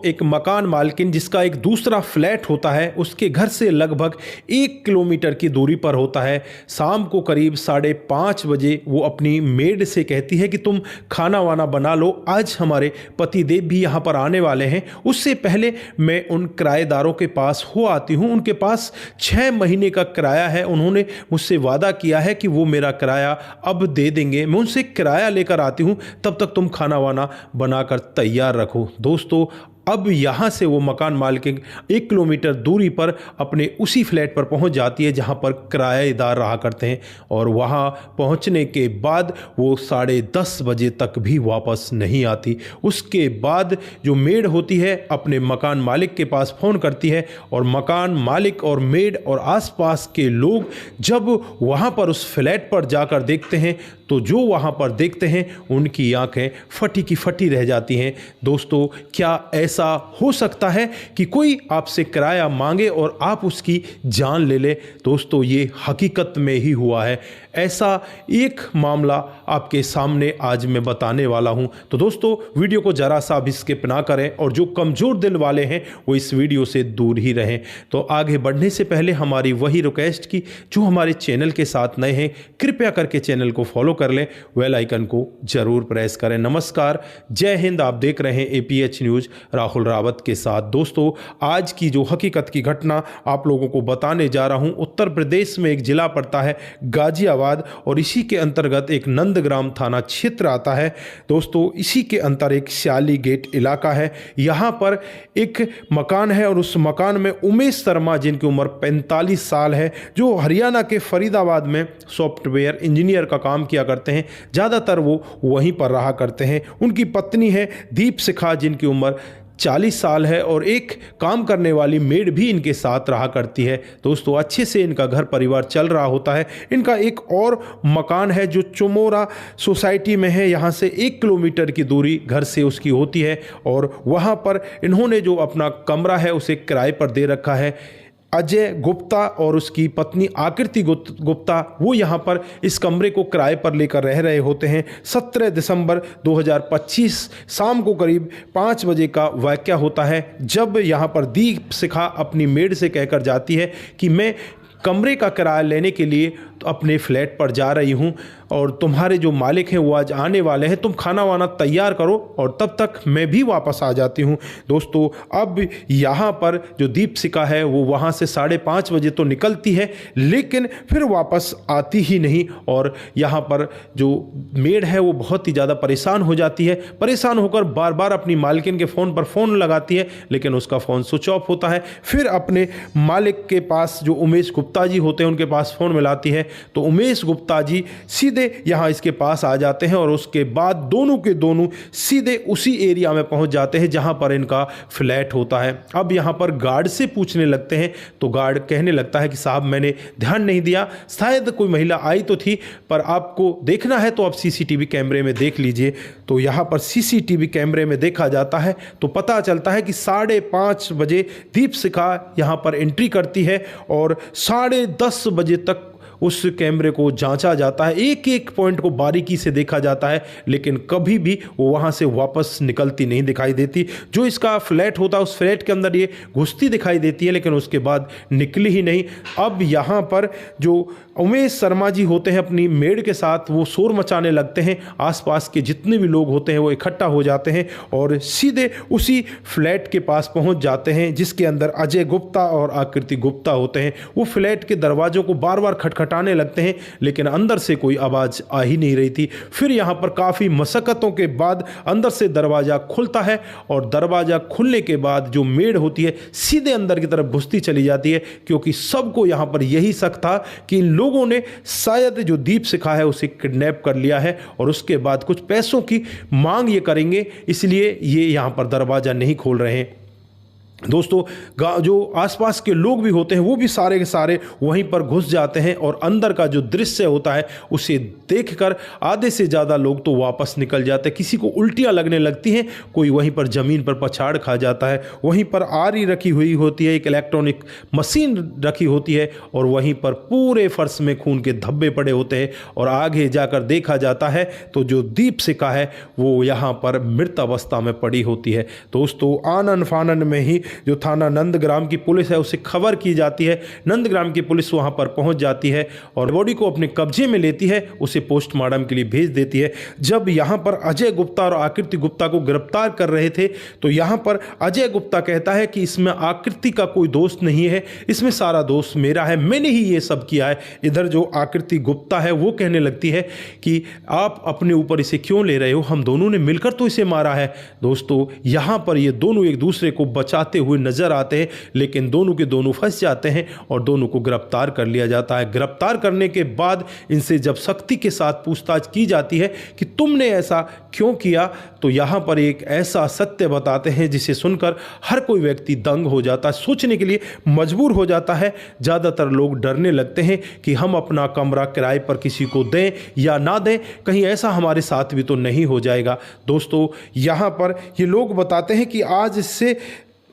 एक मकान मालकिन जिसका एक दूसरा फ्लैट होता है उसके घर से लगभग 1 किलोमीटर की दूरी पर होता है, शाम को करीब 5:30 बजे वो अपनी मेड से कहती है कि तुम खाना वाना बना लो, आज हमारे पतिदेव भी यहाँ पर आने वाले हैं, उससे पहले मैं उन किराएदारों के पास हो आती हूँ। उनके पास 6 महीने का किराया है, उन्होंने मुझसे वादा किया है कि वो मेरा किराया अब दे देंगे, मैं उनसे किराया लेकर आती हूँ, तब तक तुम खाना वाना बनाकर तैयार रखो। दोस्तों अब यहाँ से वो मकान मालिक 1 किलोमीटर दूरी पर अपने उसी फ्लैट पर पहुँच जाती है जहाँ पर किराएदार रहा करते हैं, और वहाँ पहुँचने के बाद वो 10:30 बजे तक भी वापस नहीं आती। उसके बाद जो मेड होती है अपने मकान मालिक के पास फ़ोन करती है, और मकान मालिक और मेड और आसपास के लोग जब वहाँ पर उस फ्लैट पर जाकर देखते हैं तो जो वहाँ पर देखते हैं उनकी आंखें फटी की फटी रह जाती हैं। दोस्तों क्या ऐसा हो सकता है कि कोई आपसे किराया मांगे और आप उसकी जान ले ले? दोस्तों ये हकीकत में ही हुआ है। ऐसा एक मामला आपके सामने आज मैं बताने वाला हूं। तो दोस्तों वीडियो को जरा सा भी स्किप ना करें, और जो कमज़ोर दिल वाले हैं वो इस वीडियो से दूर ही रहें। तो आगे बढ़ने से पहले हमारी वही रिक्वेस्ट की जो हमारे चैनल के साथ नए हैं, कृपया करके चैनल को फॉलो कर लें, बेल आइकन को जरूर प्रेस करें। नमस्कार, जय हिंद। आप देख रहे हैं APH न्यूज़ राहुल रावत के साथ। दोस्तों आज की जो हकीकत की घटना आप लोगों को बताने जा रहा हूं, उत्तर प्रदेश में एक जिला पड़ता है गाजियाबाद, और इसी के अंतर्गत एक नंदग्राम थाना क्षेत्र आता है। दोस्तों इसी के अंतर एक श्याली गेट इलाका है। यहाँ पर एक मकान है और उस मकान में उमेश शर्मा जिनकी उम्र 45 साल है, जो हरियाणा के फरीदाबाद में सॉफ्टवेयर इंजीनियर का काम किया करते हैं, ज़्यादातर वो वहीं पर रहा करते हैं। उनकी पत्नी है दीपशिखा जिनकी उम्र 40 साल है, और एक काम करने वाली मेड भी इनके साथ रहा करती है। दोस्तों अच्छे से इनका घर परिवार चल रहा होता है। इनका एक और मकान है जो चुमोरा सोसाइटी में है, यहाँ से 1 किलोमीटर की दूरी घर से उसकी होती है, और वहाँ पर इन्होंने जो अपना कमरा है उसे किराए पर दे रखा है। अजय गुप्ता और उसकी पत्नी आकृति गुप्ता वो यहाँ पर इस कमरे को किराए पर लेकर रह रहे होते हैं। 17 दिसंबर 2025 शाम को करीब 5 बजे का वाक़या होता है, जब यहाँ पर दीपशिखा अपनी मेड से कहकर जाती है कि मैं कमरे का किराया लेने के लिए तो अपने फ्लैट पर जा रही हूं, और तुम्हारे जो मालिक हैं वो आज आने वाले हैं, तुम खाना वाना तैयार करो और तब तक मैं भी वापस आ जाती हूं। दोस्तों अब यहाँ पर जो दीपशिखा है वो वहाँ से 5:30 बजे तो निकलती है, लेकिन फिर वापस आती ही नहीं, और यहाँ पर जो मेड है वो बहुत ही ज़्यादा परेशान हो जाती है। परेशान होकर बार बार अपनी मालकिन के फ़ोन पर फ़ोन लगाती है, लेकिन उसका फ़ोन स्विच ऑफ होता है। फिर अपने मालिक के पास जो उमेश गुप्ता जी होते हैं उनके पास फ़ोन मिलाती है, तो उमेश गुप्ता जी सीधे यहाँ इसके पास आ जाते हैं, और उसके बाद दोनों के दोनों सीधे उसी एरिया में पहुँच जाते हैं जहाँ पर इनका फ्लैट होता है। अब यहाँ पर गार्ड से पूछने लगते हैं, तो गार्ड कहने लगता है कि साहब मैंने ध्यान नहीं दिया, शायद कोई महिला आई तो थी, पर आपको देखना है तो आप CCTV कैमरे में देख लीजिए। तो यहाँ पर CCTV कैमरे में देखा जाता है तो पता चलता है कि 5:30 बजे दीपशिखा यहाँ पर एंट्री करती है, और 10:30 बजे तक उस कैमरे को जांचा जाता है, एक एक पॉइंट को बारीकी से देखा जाता है, लेकिन कभी भी वो वहाँ से वापस निकलती नहीं दिखाई देती। जो इसका फ्लैट होता है उस फ्लैट के अंदर ये घुसती दिखाई देती है, लेकिन उसके बाद निकली ही नहीं। अब यहाँ पर जो उमेश शर्मा जी होते हैं अपनी मेड के साथ वो शोर मचाने लगते हैं, आसपास के जितने भी लोग होते हैं वो इकट्ठा हो जाते हैं और सीधे उसी फ्लैट के पास पहुँच जाते हैं जिसके अंदर अजय गुप्ता और आकृति गुप्ता होते हैं। वो फ्लैट के दरवाज़ों को बार बार खटखटाने लगते हैं, लेकिन अंदर से कोई आवाज़ आ ही नहीं रही थी। फिर यहाँ पर काफ़ी मशक्क़तों के बाद अंदर से दरवाज़ा खुलता है, और दरवाज़ा खुलने के बाद जो मेड होती है सीधे अंदर की तरफ घुसती चली जाती है, क्योंकि सबको यहाँ पर यही शक था कि इन लोगों ने शायद जो दीपशिखा है उसे किडनैप कर लिया है, और उसके बाद कुछ पैसों की मांग ये करेंगे, इसलिए ये यहाँ पर दरवाज़ा नहीं खोल रहे हैं। दोस्तों जो आसपास के लोग भी होते हैं वो भी सारे के सारे वहीं पर घुस जाते हैं और अंदर का जो दृश्य होता है उसे देखकर आधे से ज़्यादा लोग तो वापस निकल जाते हैं। किसी को उल्टियां लगने लगती हैं, कोई वहीं पर ज़मीन पर पछाड़ खा जाता है। वहीं पर आरी रखी हुई होती है, एक इलेक्ट्रॉनिक मशीन रखी होती है और वहीं पर पूरे फर्श में खून के धब्बे पड़े होते हैं। और आगे जाकर देखा जाता है तो जो दीपशिखा है वो यहाँ पर मृत अवस्था में पड़ी होती है। दोस्तों आनन फानन में ही जो थाना नंदग्राम की पुलिस है उसे खबर की जाती है। नंदग्राम की पुलिस वहां पर पहुंच जाती है और बॉडी को अपने कब्जे में लेती है, उसे पोस्टमार्टम के लिए भेज देती है। जब यहां पर अजय गुप्ता और आकृति गुप्ता को गिरफ्तार कर रहे थे तो यहां पर अजय गुप्ता कहता है कि इसमें आकृति का कोई दोष नहीं है, इसमें सारा दोष मेरा है, मैंने ही ये सब किया है। इधर जो आकृति गुप्ता है वो कहने लगती है कि आप अपने ऊपर इसे क्यों ले रहे हो, हम दोनों ने मिलकर तो इसे मारा है। दोस्तों यहां पर ये दोनों एक दूसरे को बचाते हुए नजर आते हैं, लेकिन दोनों के दोनों फंस जाते हैं और दोनों को गिरफ्तार कर लिया जाता है। गिरफ्तार करने के बाद इनसे जब सख्ती के साथ पूछताछ की जाती है कि तुमने ऐसा क्यों किया, तो यहां पर एक ऐसा सत्य बताते हैं जिसे सुनकर हर कोई व्यक्ति दंग हो जाता है, सोचने के लिए मजबूर हो जाता है। ज्यादातर लोग डरने लगते हैं कि हम अपना कमरा किराए पर किसी को दें या ना दें, कहीं ऐसा हमारे साथ भी तो नहीं हो जाएगा। दोस्तों यहां पर ये लोग बताते हैं कि आज से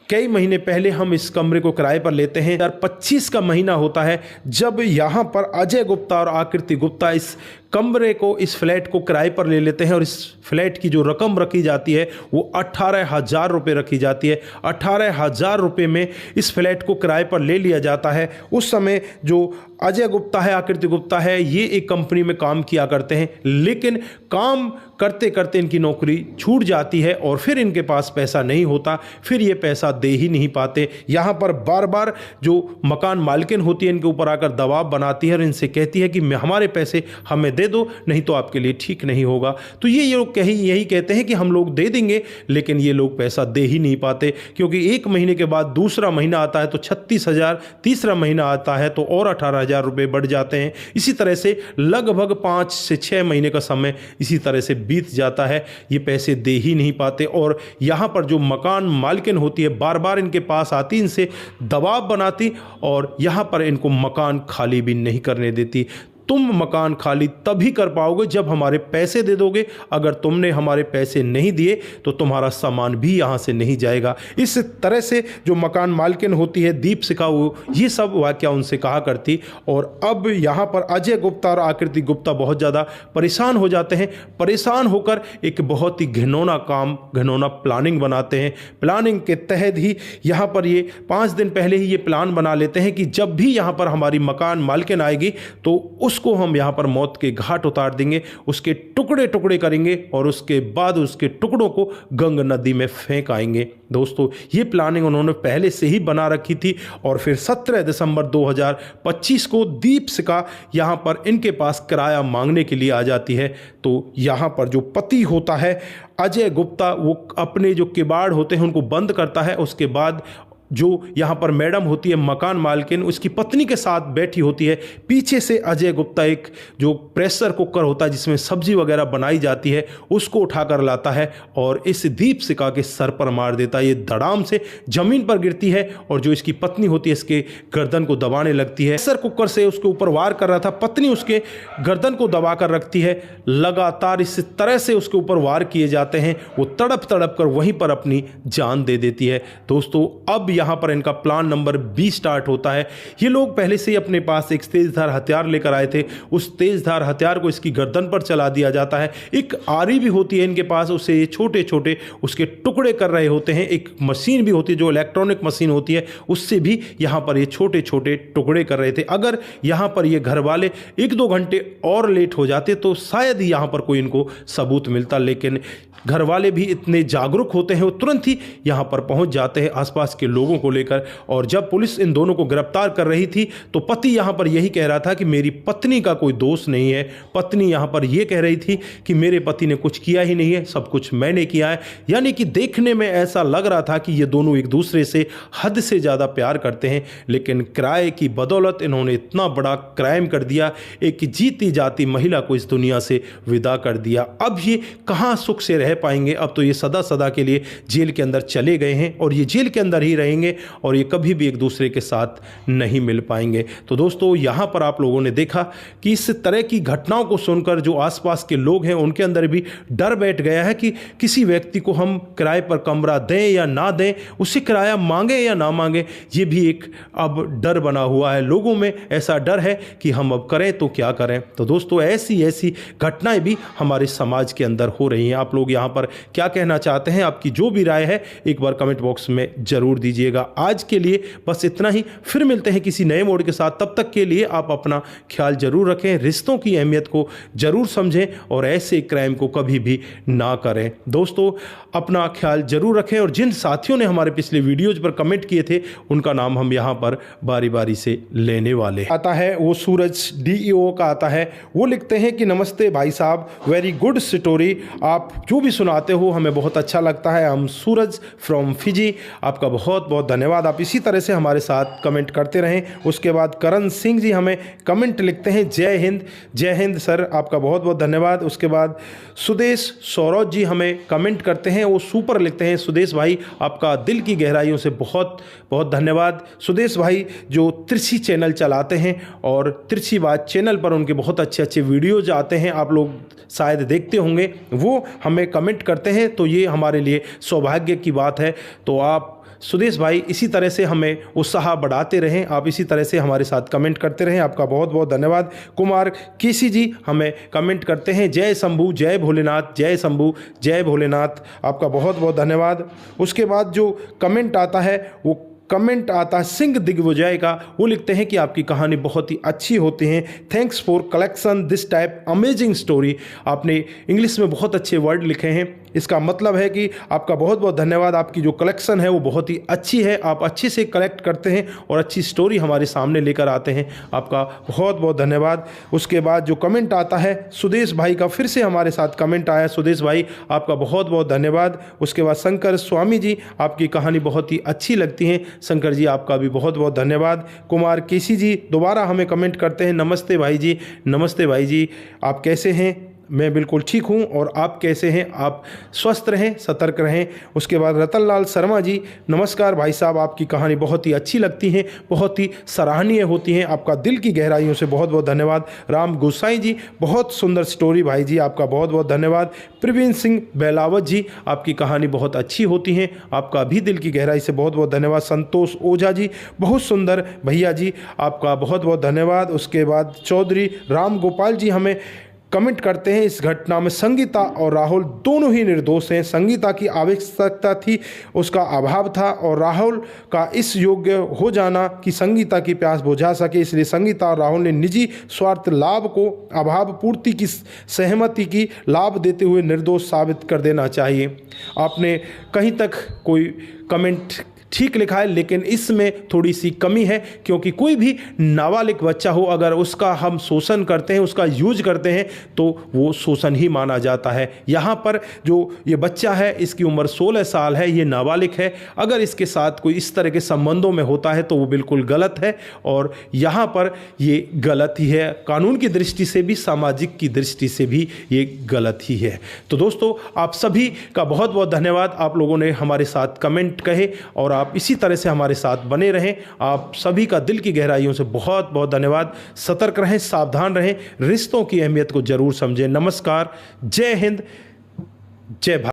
कई महीने पहले हम इस कमरे को किराए पर लेते हैं। 2025 का महीना होता है जब यहाँ पर अजय गुप्ता और आकृति गुप्ता इस कमरे को, इस फ्लैट को किराए पर ले लेते हैं और इस फ्लैट की जो रकम रखी जाती है वो 18,000 रुपये रखी जाती है। 18,000 रुपये में इस फ्लैट को किराए पर ले लिया जाता है। उस समय जो अजय गुप्ता है, आकृति गुप्ता है, ये एक कंपनी में काम किया करते हैं, लेकिन काम करते करते इनकी नौकरी छूट जाती है और फिर इनके पास पैसा नहीं होता, फिर ये पैसा दे ही नहीं पाते। यहाँ पर बार बार जो मकान मालकिन होती है इनके ऊपर आकर दबाव बनाती है और इनसे कहती है कि हमारे पैसे हमें दे दो, नहीं तो आपके लिए ठीक नहीं होगा। तो ये लोग यही कहते हैं कि हम लोग दे देंगे, लेकिन ये लोग पैसा दे ही नहीं पाते, क्योंकि एक महीने के बाद दूसरा महीना आता है तो 36,000, तीसरा महीना आता है तो और 18,000 रुपये बढ़ जाते हैं। इसी तरह से लगभग 5 से 6 महीने का समय इसी तरह से बीत जाता है, ये पैसे दे ही नहीं पाते। और यहाँ पर जो मकान मालकिन होती है बार बार इनके पास आती, इनसे दबाव बनाती और यहाँ पर इनको मकान खाली भी नहीं करने देती। तुम मकान खाली तभी कर पाओगे जब हमारे पैसे दे दोगे, अगर तुमने हमारे पैसे नहीं दिए तो तुम्हारा सामान भी यहाँ से नहीं जाएगा। इस तरह से जो मकान मालकिन होती है दीपशिखा, वो ये सब वाकया उनसे कहा करती। और अब यहाँ पर अजय गुप्ता और आकृति गुप्ता बहुत ज़्यादा परेशान हो जाते हैं। परेशान होकर एक बहुत ही घिनौना काम, घिनौना प्लानिंग बनाते हैं। प्लानिंग के तहत ही यहाँ पर ये 5 दिन पहले ही ये प्लान बना लेते हैं कि जब भी यहाँ पर हमारी मकान मालकिन आएगी तो उसको हम यहाँ पर मौत के घाट उतार देंगे, उसके टुकड़े टुकड़े करेंगे और उसके बाद उसके टुकड़ों को गंगा नदी में फेंक आएंगे। दोस्तों ये प्लानिंग उन्होंने पहले से ही बना रखी थी। और फिर 17 दिसंबर 2025 को दीपशिखा यहाँ पर इनके पास किराया मांगने के लिए आ जाती है। तो यहाँ पर जो पति होता है अजय गुप्ता, वो अपने जो किवाड़ होते हैं उनको बंद करता है। उसके बाद जो यहाँ पर मैडम होती है मकान मालकिन, उसकी पत्नी के साथ बैठी होती है। पीछे से अजय गुप्ता एक जो प्रेशर कुकर होता है जिसमें सब्जी वगैरह बनाई जाती है उसको उठाकर लाता है और इस दीपशिखा के सर पर मार देता है। ये धड़ाम से जमीन पर गिरती है और जो इसकी पत्नी होती है इसके गर्दन को दबाने लगती है। प्रेशर कुकर से उसके ऊपर वार कर रहा था, पत्नी उसके गर्दन को दबा कर रखती है। लगातार इस तरह से उसके ऊपर वार किए जाते हैं, वो तड़प तड़प कर वहीं पर अपनी जान दे देती है। दोस्तों अब यहाँ पर इनका प्लान नंबर 20 स्टार्ट होता है। ये लोग पहले से ही अपने पास एक तेजधार हथियार लेकर आए थे, उस तेजधार हथियार को इसकी गर्दन पर चला दिया जाता है। एक आरी भी होती है इनके पास, उससे ये छोटे छोटे उसके टुकड़े कर रहे होते हैं। एक मशीन भी होती है जो इलेक्ट्रॉनिक मशीन होती है, उससे भी यहाँ पर ये छोटे छोटे टुकड़े कर रहे थे। अगर यहाँ पर ये घर वाले 1-2 घंटे और लेट हो जाते तो शायद ही यहाँ पर कोई इनको सबूत मिलता, लेकिन घर वाले भी इतने जागरूक होते हैं, वो तुरंत ही यहाँ पर पहुँच जाते हैं आसपास के लोगों को लेकर। और जब पुलिस इन दोनों को गिरफ्तार कर रही थी तो पति यहाँ पर यही कह रहा था कि मेरी पत्नी का कोई दोष नहीं है। पत्नी यहाँ पर यह कह रही थी कि मेरे पति ने कुछ किया ही नहीं है, सब कुछ मैंने किया है। यानी कि देखने में ऐसा लग रहा था कि ये दोनों एक दूसरे से हद से ज़्यादा प्यार करते हैं, लेकिन किराए की बदौलत इन्होंने इतना बड़ा क्राइम कर दिया, एक जीती जाती महिला को इस दुनिया से विदा कर दिया। अब ये कहाँ सुख से रह पाएंगे, अब तो ये सदा सदा के लिए जेल के अंदर चले गए हैं और ये जेल के अंदर ही रहेंगे। रहेंगे और ये कभी भी एक दूसरे के साथ नहीं मिल पाएंगे। तो दोस्तों, यहाँ पर आप लोगों ने देखा कि इस तरह की घटनाओं को सुनकर जो आसपास के लोग हैं उनके अंदर भी डर बैठ गया है कि किसी व्यक्ति को हम किराए पर कमरा दें या ना दें, उससे किराया मांगे या ना मांगे, ये भी एक अब डर बना हुआ है। लोगों में ऐसा डर है कि हम अब करें तो क्या करें। तो दोस्तों, ऐसी घटनाएं भी हमारे समाज के अंदर हो रही हैं। आप लोग यहाँ पर क्या कहना चाहते हैं? आपकी जो भी राय है एक बार कमेंट बॉक्स में जरूर दीजिएगा। आज के लिए बस इतना ही, फिर मिलते हैं किसी नए मोड के साथ। तब तक के लिए आप अपना ख्याल जरूर रखें, रिश्तों की अहमियत को जरूर समझें और ऐसे क्राइम को कभी भी ना करें। दोस्तों, अपना ख्याल जरूर रखें और जिन साथियों ने हमारे पिछले वीडियोज पर कमेंट किए थे उनका नाम हम यहाँ पर बारी बारी से लेने वाले। आता है वो सूरज DEO का आता है, वो लिखते हैं कि नमस्ते भाई साहब, वेरी गुड स्टोरी, आप जो भी सुनाते हो हमें बहुत अच्छा लगता है। हम सूरज फ्रॉम फिजी, आपका बहुत बहुत धन्यवाद। आप इसी तरह से हमारे साथ कमेंट करते रहें। उसके बाद करण सिंह जी हमें कमेंट लिखते हैं, जय हिंद सर, आपका बहुत बहुत धन्यवाद। उसके बाद सुदेश सौरभ जी हमें कमेंट करते हैं, वो सुपर लिखते हैं। सुदेश भाई, आपका दिल की गहराइयों से बहुत बहुत धन्यवाद। सुदेश भाई जो तिरछी चैनल चलाते हैं और तिरछी बात चैनल पर उनके बहुत अच्छे वीडियोज आते हैं, आप लोग शायद देखते होंगे, वो हमें कमेंट करते हैं। तो ये हमारे लिए सौभाग्य की बात है। तो आप सुदेश भाई इसी तरह से हमें उत्साह बढ़ाते रहें, आप इसी तरह से हमारे साथ कमेंट करते रहें, आपका बहुत बहुत धन्यवाद। कुमार केसी जी हमें कमेंट करते हैं, जय शंभू जय भोलेनाथ, जय शंभू जय भोलेनाथ, आपका बहुत बहुत धन्यवाद। उसके बाद जो कमेंट आता है वो कमेंट आता है सिंह दिग्विजय का, वो लिखते हैं कि आपकी कहानी बहुत ही अच्छी होती है, thanks for collection this type amazing story. आपने इंग्लिश में बहुत अच्छे वर्ड लिखे हैं, इसका मतलब है कि आपका बहुत बहुत धन्यवाद। आपकी जो कलेक्शन है वो बहुत ही अच्छी है, आप अच्छे से कलेक्ट करते हैं और अच्छी स्टोरी हमारे सामने लेकर आते हैं, आपका बहुत बहुत धन्यवाद। उसके बाद जो कमेंट आता है सुदेश भाई का, फिर से हमारे साथ कमेंट आया, सुदेश भाई आपका बहुत बहुत धन्यवाद। उसके बाद शंकर स्वामी जी, आपकी कहानी बहुत ही अच्छी लगती है, शंकर जी आपका भी बहुत बहुत धन्यवाद। कुमार केसी जी दोबारा हमें कमेंट करते हैं, नमस्ते भाई जी, नमस्ते भाई जी, आप कैसे हैं? मैं बिल्कुल ठीक हूं और आप कैसे हैं? आप स्वस्थ रहें, सतर्क रहें। उसके बाद रतनलाल शर्मा जी, नमस्कार भाई साहब, आपकी कहानी बहुत ही अच्छी लगती है, बहुत ही सराहनीय होती हैं, आपका दिल की गहराइयों से बहुत बहुत धन्यवाद। राम गोसाई जी, बहुत सुंदर स्टोरी भाई जी, आपका बहुत बहुत धन्यवाद। प्रवीण सिंह बेलावत जी, आपकी कहानी बहुत अच्छी होती है, आपका भी दिल की गहराई से बहुत बहुत धन्यवाद। संतोष ओझा जी, बहुत सुंदर भैया जी, आपका बहुत बहुत धन्यवाद। उसके बाद चौधरी राम गोपाल जी हमें कमेंट करते हैं, इस घटना में संगीता और राहुल दोनों ही निर्दोष हैं। संगीता की आवश्यकता थी, उसका अभाव था, और राहुल का इस योग्य हो जाना कि संगीता की प्यास बुझा सके, इसलिए संगीता और राहुल ने निजी स्वार्थ लाभ को अभाव पूर्ति की सहमति की लाभ देते हुए निर्दोष साबित कर देना चाहिए। आपने कहीं तक कोई कमेंट ठीक लिखा है, लेकिन इसमें थोड़ी सी कमी है, क्योंकि कोई भी नाबालिग बच्चा हो अगर उसका हम शोषण करते हैं, उसका यूज करते हैं, तो वो शोषण ही माना जाता है। यहाँ पर जो ये बच्चा है इसकी उम्र 16 साल है, ये नाबालिग है, अगर इसके साथ कोई इस तरह के संबंधों में होता है तो वो बिल्कुल गलत है, और यहाँ पर ये गलत ही है, कानून की दृष्टि से भी, सामाजिक की दृष्टि से भी ये गलत ही है। तो दोस्तों, आप सभी का बहुत बहुत धन्यवाद, आप लोगों ने हमारे साथ कमेंट कहे और आप इसी तरह से हमारे साथ बने रहें। आप सभी का दिल की गहराइयों से बहुत बहुत धन्यवाद। सतर्क रहें, सावधान रहें, रिश्तों की अहमियत को जरूर समझें। नमस्कार, जय हिंद, जय भारत।